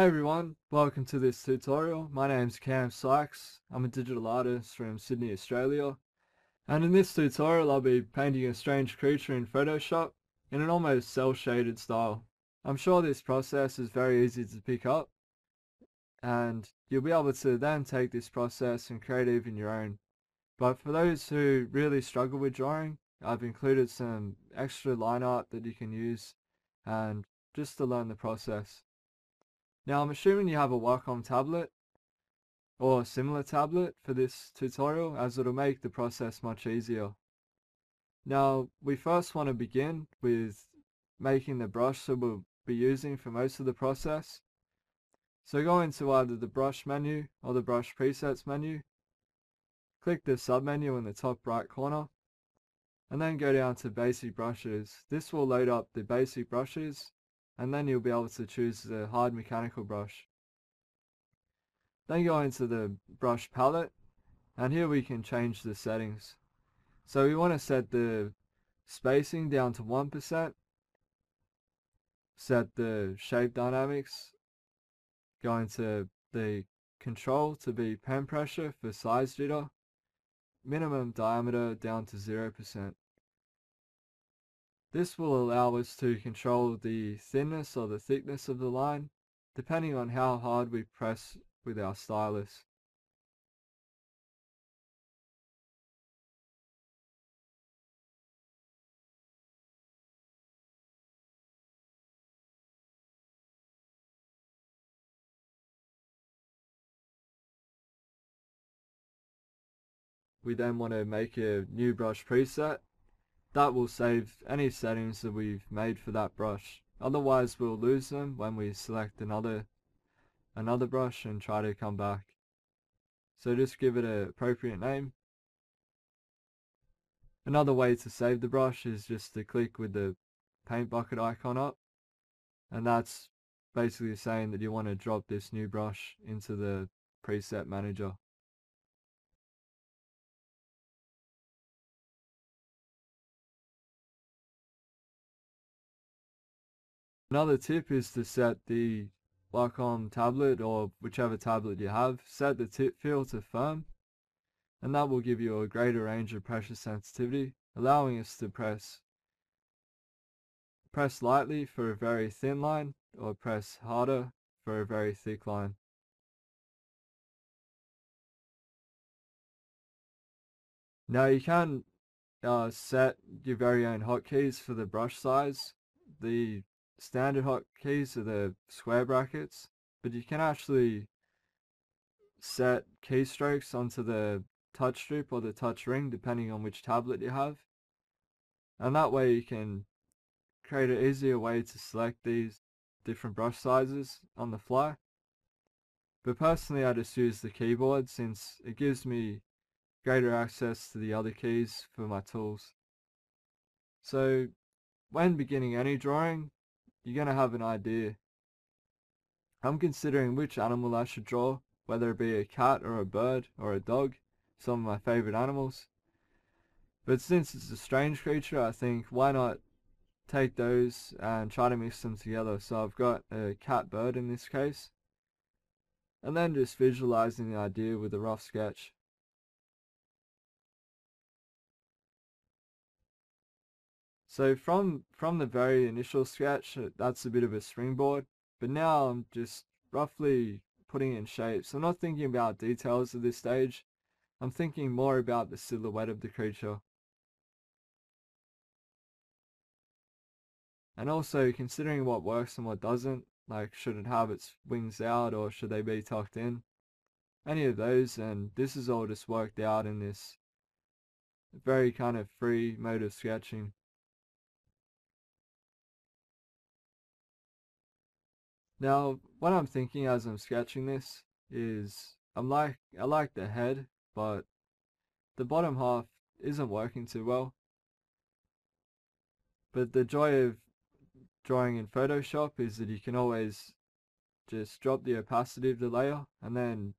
Hey everyone, welcome to this tutorial. My name's Cam Sykes. I'm a digital artist from Sydney, Australia. And in this tutorial I'll be painting a strange creature in Photoshop in an almost cel-shaded style. I'm sure this process is very easy to pick up and you'll be able to then take this process and create even your own. But for those who really struggle with drawing, I've included some extra line art that you can use and just to learn the process. Now I'm assuming you have a Wacom tablet or a similar tablet for this tutorial, as it'll make the process much easier. Now we first want to begin with making the brush that we'll be using for most of the process. So go into either the brush menu or the brush presets menu, click the submenu in the top right corner, and then go down to basic brushes. This will load up the basic brushes and then you'll be able to choose the hard mechanical brush. Then go into the brush palette, and here we can change the settings. So we want to set the spacing down to 1%, set the shape dynamics, go into the control to be pen pressure for size jitter, minimum diameter down to 0%. This will allow us to control the thinness or the thickness of the line, depending on how hard we press with our stylus. We then want to make a new brush preset. That will save any settings that we've made for that brush. Otherwise we'll lose them when we select another brush and try to come back. So just give it an appropriate name. Another way to save the brush is just to click with the paint bucket icon up, and that's basically saying that you want to drop this new brush into the preset manager. Another tip is to set the Wacom tablet or whichever tablet you have, set the tip fill to firm, and that will give you a greater range of pressure sensitivity, allowing us to press lightly for a very thin line or press harder for a very thick line. Now you can set your very own hotkeys for the brush size. The standard hotkeys are the square brackets, but you can actually set keystrokes onto the touch strip or the touch ring depending on which tablet you have, and that way you can create an easier way to select these different brush sizes on the fly. But personally I just use the keyboard since it gives me greater access to the other keys for my tools. So when beginning any drawing, you're going to have an idea. I'm considering which animal I should draw, whether it be a cat or a bird or a dog, some of my favourite animals. But since it's a strange creature, I think why not take those and try to mix them together. So I've got a cat bird in this case, and then just visualizing the idea with a rough sketch. So from the very initial sketch, that's a bit of a springboard, but now I'm just roughly putting in shapes. I'm not thinking about details at this stage. I'm thinking more about the silhouette of the creature. And also considering what works and what doesn't, like should it have its wings out or should they be tucked in? Any of those, and this is all just worked out in this very kind of free mode of sketching. Now, what I'm thinking as I'm sketching this is I like the head, but the bottom half isn't working too well. But the joy of drawing in Photoshop is that you can always just drop the opacity of the layer and then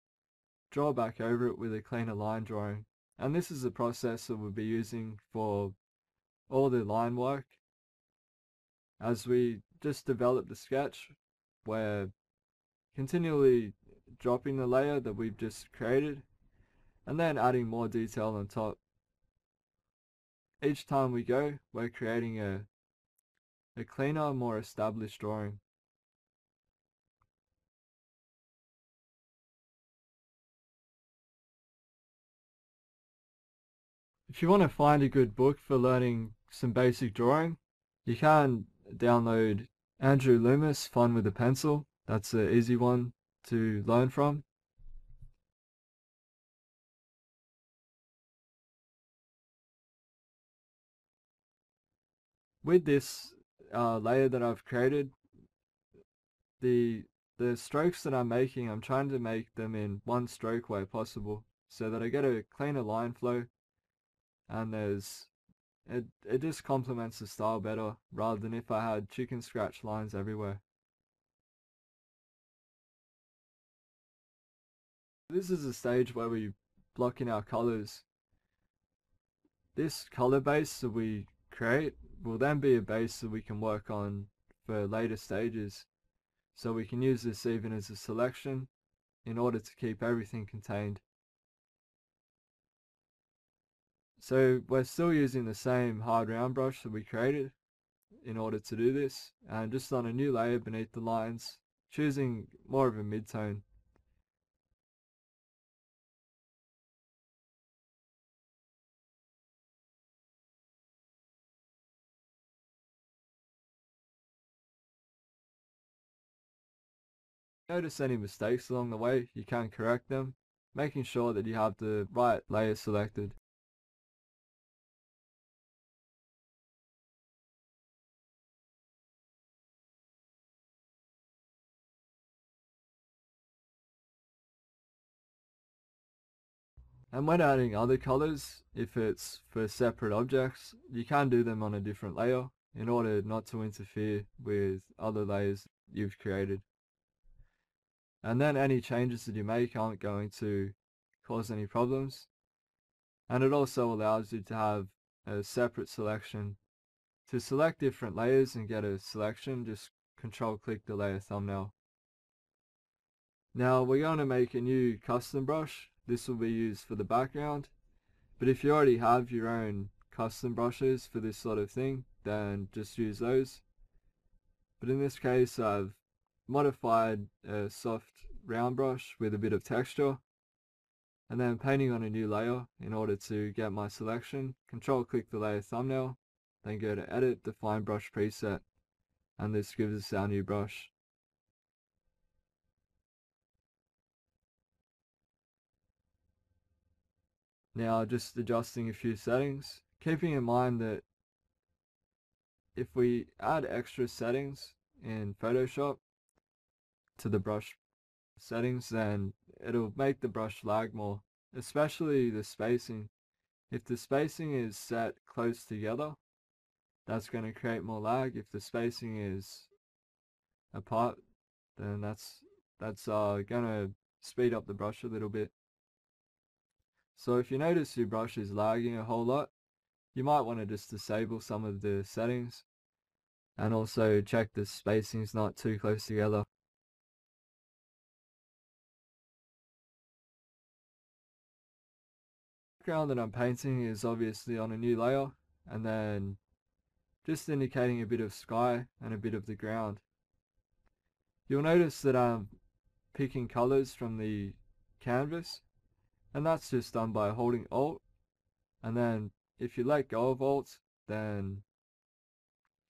draw back over it with a cleaner line drawing. And this is the process that we'll be using for all the line work as we just develop the sketch, where continually dropping the layer that we've just created and then adding more detail on top. Each time we go, we're creating a cleaner, more established drawing. If you want to find a good book for learning some basic drawing, you can download Andrew Loomis' Fun with a Pencil. That's an easy one to learn from. With this layer that I've created, the strokes that I'm making, I'm trying to make them in one stroke way possible so that I get a cleaner line flow, and it just complements the style better rather than if I had chicken scratch lines everywhere. This is a stage where we block in our colors. This color base that we create will then be a base that we can work on for later stages. So we can use this even as a selection in order to keep everything contained. So we're still using the same hard round brush that we created in order to do this, and just on a new layer beneath the lines, choosing more of a mid-tone. Notice any mistakes along the way, you can correct them, making sure that you have the right layer selected. And when adding other colors, if it's for separate objects, you can do them on a different layer in order not to interfere with other layers you've created. And then any changes that you make aren't going to cause any problems. And it also allows you to have a separate selection. To select different layers and get a selection, just control click the layer thumbnail. Now we're going to make a new custom brush. This will be used for the background. But if you already have your own custom brushes for this sort of thing, then just use those. But in this case, I've modified a soft round brush with a bit of texture, and then painting on a new layer in order to get my selection. Control click the layer thumbnail, then go to edit, define brush preset, and this gives us our new brush. Now just adjusting a few settings, keeping in mind that if we add extra settings in Photoshop to the brush settings, then it'll make the brush lag more, especially the spacing. If the spacing is set close together, that's going to create more lag. If the spacing is apart, then that's going to speed up the brush a little bit. So if you notice your brush is lagging a whole lot, you might want to just disable some of the settings and also check the spacing's not too close together. The background that I'm painting is obviously on a new layer, and then just indicating a bit of sky and a bit of the ground. You'll notice that I'm picking colors from the canvas, and that's just done by holding Alt, and then if you let go of Alt, then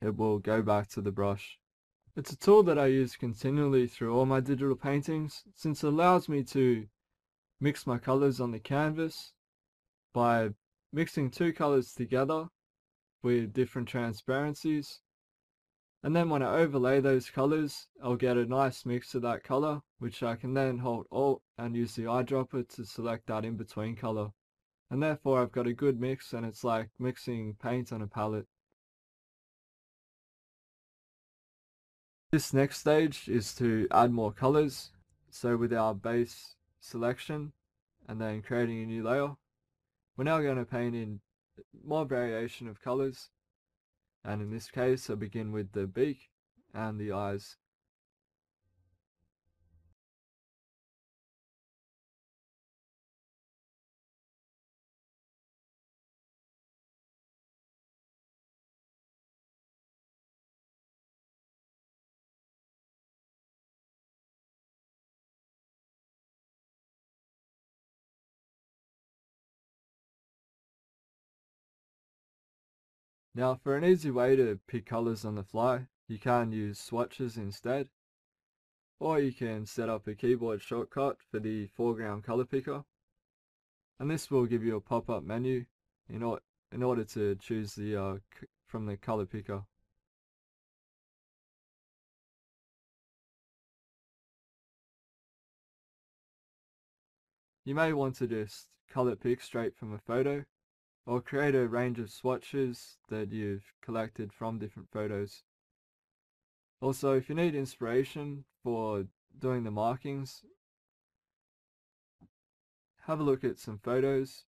it will go back to the brush. It's a tool that I use continually through all my digital paintings, since it allows me to mix my colors on the canvas by mixing two colors together with different transparencies. And then when I overlay those colors, I'll get a nice mix of that color, which I can then hold Alt and use the eyedropper to select that in between color. And therefore I've got a good mix, and it's like mixing paint on a palette. This next stage is to add more colors. So with our base selection and then creating a new layer, we're now going to paint in more variation of colors. And in this case, I begin with the beak and the eyes. Now for an easy way to pick colors on the fly, you can use swatches instead, or you can set up a keyboard shortcut for the foreground color picker, and this will give you a pop-up menu in, in order to choose the from the color picker. You may want to just color pick straight from a photo, or create a range of swatches that you've collected from different photos. Also, if you need inspiration for doing the markings, have a look at some photos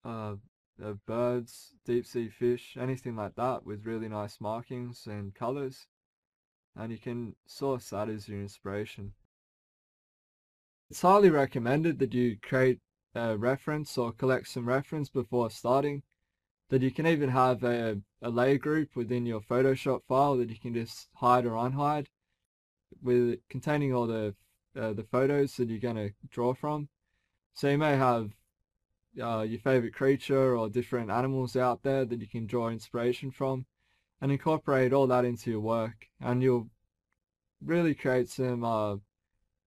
uh, of birds, deep sea fish, anything like that with really nice markings and colors, and you can source that as your inspiration. It's highly recommended that you create a reference or collect some reference before starting, that you can even have a layer group within your Photoshop file that you can just hide or unhide, with containing all the photos that you're going to draw from. So you may have your favorite creature or different animals out there that you can draw inspiration from, and incorporate all that into your work, and you'll really create some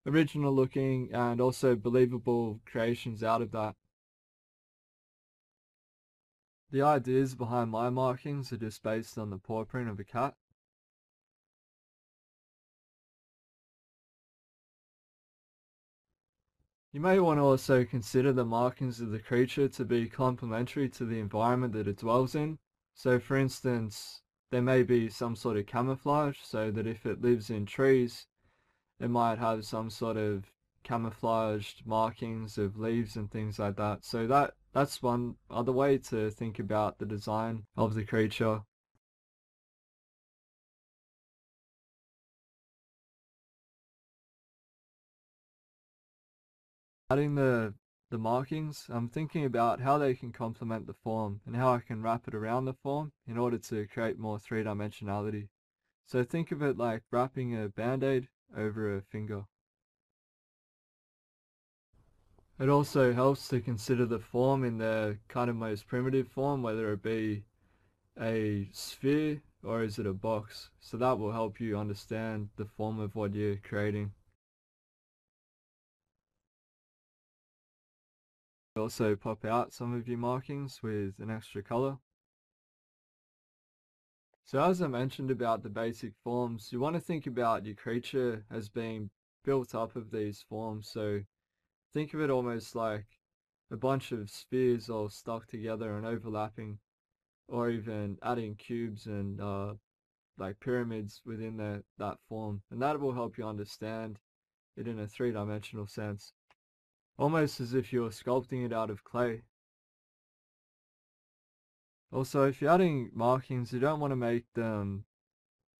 original looking and also believable creations out of that. The ideas behind my markings are just based on the paw print of a cat. You may want to also consider the markings of the creature to be complementary to the environment that it dwells in. So for instance, there may be some sort of camouflage, so that if it lives in trees, it might have some sort of camouflaged markings of leaves and things like that. So that's one other way to think about the design of the creature. Adding the markings, I'm thinking about how they can complement the form and how I can wrap it around the form in order to create more three-dimensionality. So think of it like wrapping a band-aid over a finger. It also helps to consider the form in their kind of most primitive form, whether it be a sphere or is it a box. So that will help you understand the form of what you're creating. Also pop out some of your markings with an extra color. So as I mentioned about the basic forms, you want to think about your creature as being built up of these forms. So think of it almost like a bunch of spheres all stuck together and overlapping, or even adding cubes and like pyramids within that form. And that will help you understand it in a three-dimensional sense, almost as if you're sculpting it out of clay. Also, if you're adding markings, you don't want to make them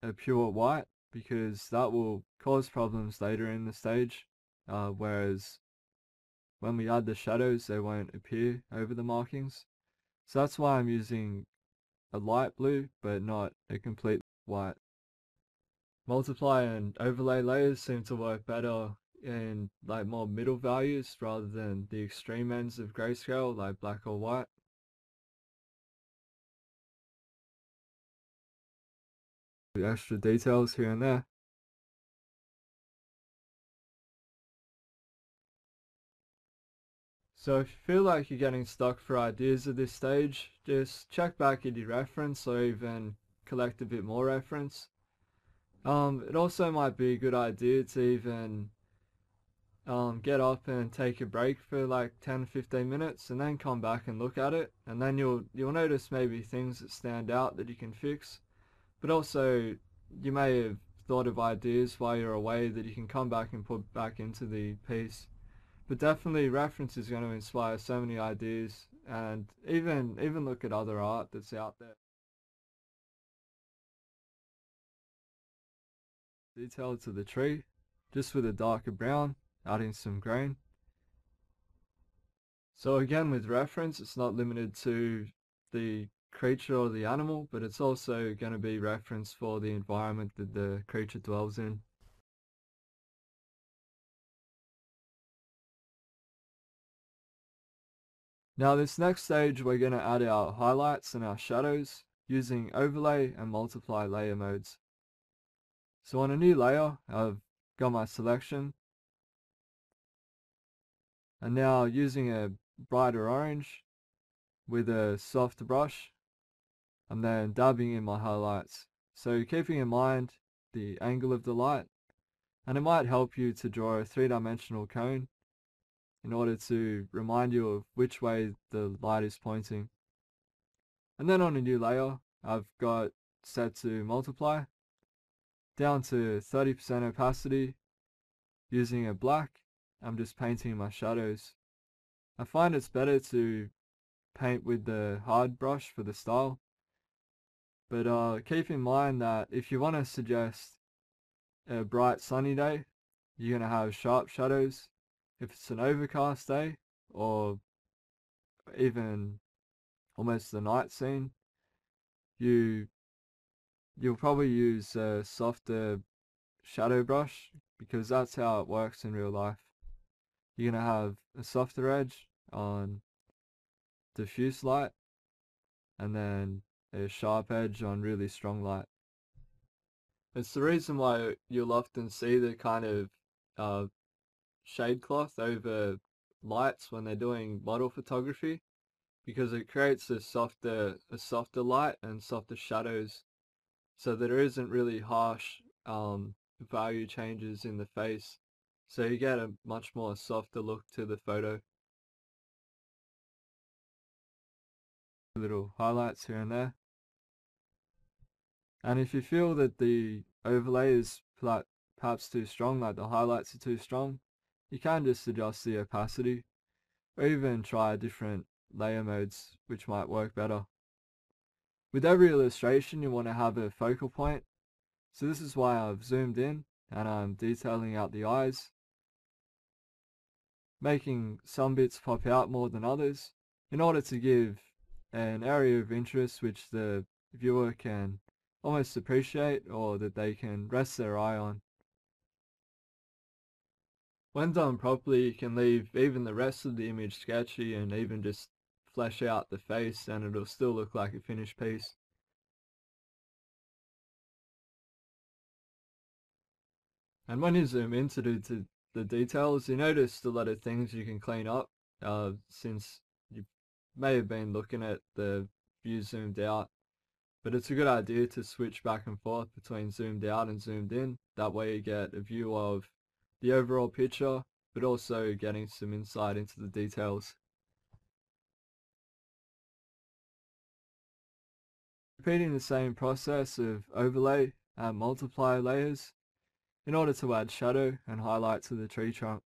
a pure white, because that will cause problems later in the stage, whereas when we add the shadows, they won't appear over the markings. So that's why I'm using a light blue, but not a complete white. Multiply and overlay layers seem to work better in like more middle values rather than the extreme ends of grayscale like black or white. Extra details here and there. So if you feel like you're getting stuck for ideas at this stage, just check back at your reference or even collect a bit more reference. It also might be a good idea to even get up and take a break for like 10-15 minutes and then come back and look at it, and then you'll notice maybe things that stand out that you can fix. But also you may have thought of ideas while you're away that you can come back and put back into the piece. But definitely reference is going to inspire so many ideas, and even look at other art that's out there. Detail to the tree, just with a darker brown, adding some grain. So again, with reference, it's not limited to the creature or the animal, but it's also going to be reference for the environment that the creature dwells in. Now this next stage, we're going to add our highlights and our shadows. using overlay and multiply layer modes. So on a new layer, I've got my selection, and now using a brighter orange with a softer brush, I'm then dabbing in my highlights. So keeping in mind the angle of the light, and it might help you to draw a three-dimensional cone in order to remind you of which way the light is pointing. And then on a new layer, I've got set to multiply, down to 30% opacity. Using a black, I'm just painting my shadows. I find it's better to paint with the hard brush for the style, but keep in mind that if you want to suggest a bright sunny day, you're going to have sharp shadows. If it's an overcast day, or even almost the night scene, you'll probably use a softer shadow brush, because that's how it works in real life. You're going to have a softer edge on diffuse light, and then a sharp edge on really strong light. It's the reason why you'll often see the kind of shade cloth over lights when they're doing model photography, because it creates a softer light and softer shadows, so that there isn't really harsh value changes in the face, so you get a much more softer look to the photo. Little highlights here and there. And if you feel that the overlay is perhaps too strong, like the highlights are too strong, you can just adjust the opacity, or even try different layer modes which might work better. With every illustration you want to have a focal point, so this is why I've zoomed in and I'm detailing out the eyes, making some bits pop out more than others, in order to give an area of interest which the viewer can almost appreciate, or that they can rest their eye on. When done properly, you can leave even the rest of the image sketchy and even just flesh out the face, and it'll still look like a finished piece. And when you zoom in to do the details, you notice a lot of things you can clean up, since you may have been looking at the view zoomed out. But it's a good idea to switch back and forth between zoomed out and zoomed in. That way you get a view of the overall picture, but also getting some insight into the details. Repeating the same process of overlay and multiply layers in order to add shadow and highlight to the tree trunk.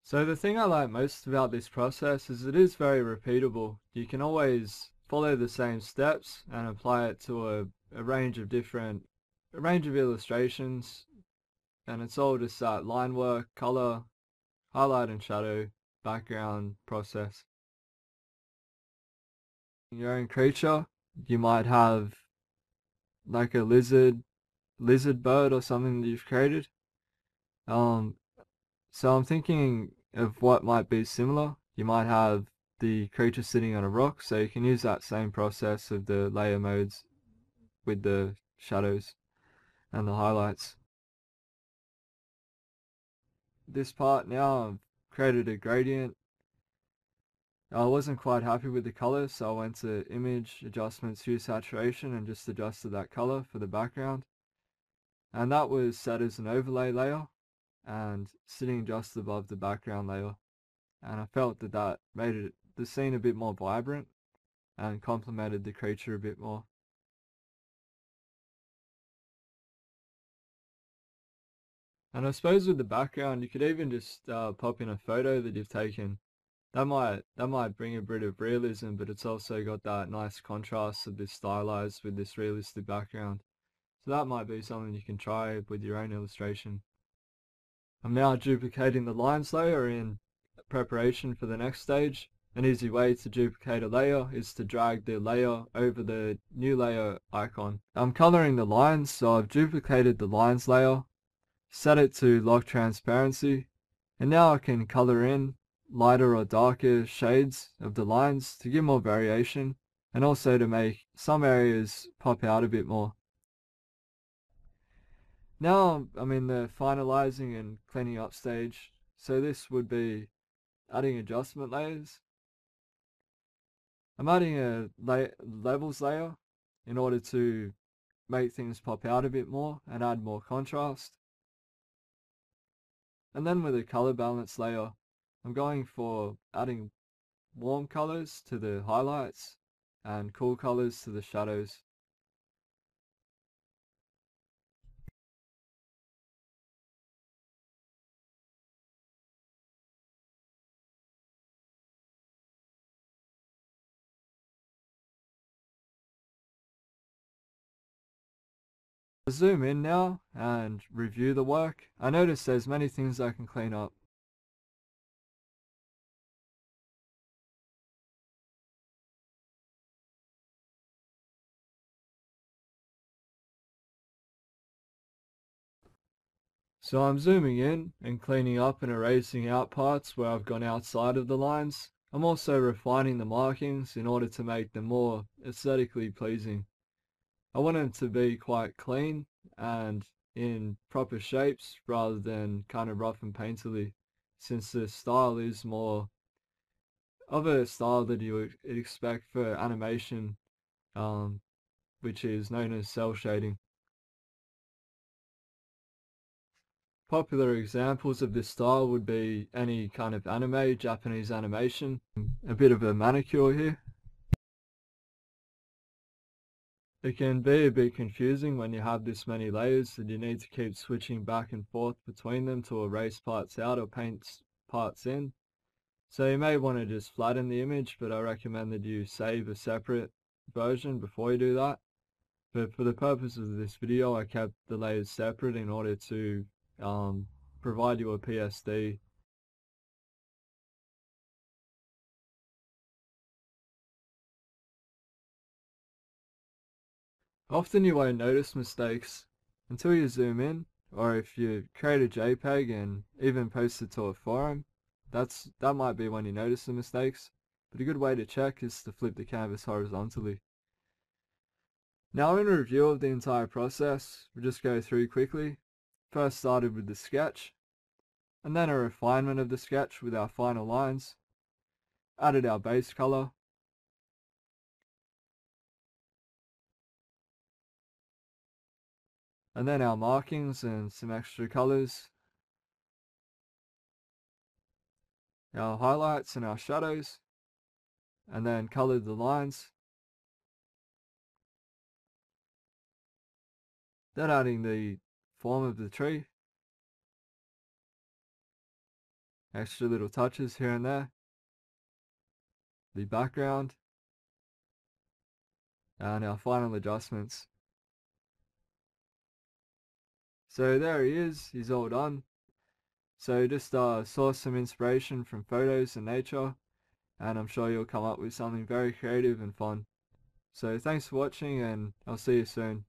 So the thing I like most about this process is it is very repeatable. You can always follow the same steps and apply it to a range of illustrations, and it's all just that line work, color, highlight and shadow, background process. In your own creature, you might have like a lizard bird or something that you've created. So I'm thinking of what might be similar. You might have the creature sitting on a rock, so you can use that same process of the layer modes with the shadows and the highlights. This part now, I've created a gradient. I wasn't quite happy with the color, so I went to Image, Adjustments, Hue, Saturation, and just adjusted that color for the background. And that was set as an overlay layer and sitting just above the background layer. And I felt that that made the scene a bit more vibrant and complemented the creature a bit more. And I suppose with the background, you could even just pop in a photo that you've taken. That might bring a bit of realism, but it's also got that nice contrast of this stylized with this realistic background. So that might be something you can try with your own illustration. I'm now duplicating the lines layer in preparation for the next stage. An easy way to duplicate a layer is to drag the layer over the new layer icon. I'm coloring the lines, so I've duplicated the lines layer, set it to lock transparency, and now I can color in lighter or darker shades of the lines to give more variation. and also to make some areas pop out a bit more. Now I'm in the finalizing and cleaning up stage, so this would be adding adjustment layers. I'm adding a levels layer in order to make things pop out a bit more and add more contrast. And then with a color balance layer, I'm going for adding warm colors to the highlights and cool colors to the shadows. Zoom in now and review the work. I notice there's many things I can clean up. So I'm zooming in and cleaning up and erasing out parts where I've gone outside of the lines. I'm also refining the markings in order to make them more aesthetically pleasing. I want them to be quite clean and in proper shapes rather than kind of rough and painterly, since the style is more of a style that you would expect for animation, um, which is known as cell shading. Popular examples of this style would be any kind of anime, Japanese animation. A bit of a manicure here. It can be a bit confusing when you have this many layers and you need to keep switching back and forth between them to erase parts out or paint parts in. So you may want to just flatten the image, but I recommend that you save a separate version before you do that. But for the purpose of this video, I kept the layers separate in order to provide you a PSD. Often you won't notice mistakes until you zoom in, or if you create a JPEG and even post it to a forum, that might be when you notice the mistakes. But a good way to check is to flip the canvas horizontally. Now in a review of the entire process, we'll just go through quickly. First started with the sketch, and then a refinement of the sketch with our final lines. Added our base color, and then our markings and some extra colors, our highlights and our shadows, and then colored the lines. Then adding the form of the tree, extra little touches here and there, the background, and our final adjustments. So there he is, he's all done. So just source some inspiration from photos and nature, and I'm sure you'll come up with something very creative and fun. So thanks for watching, and I'll see you soon.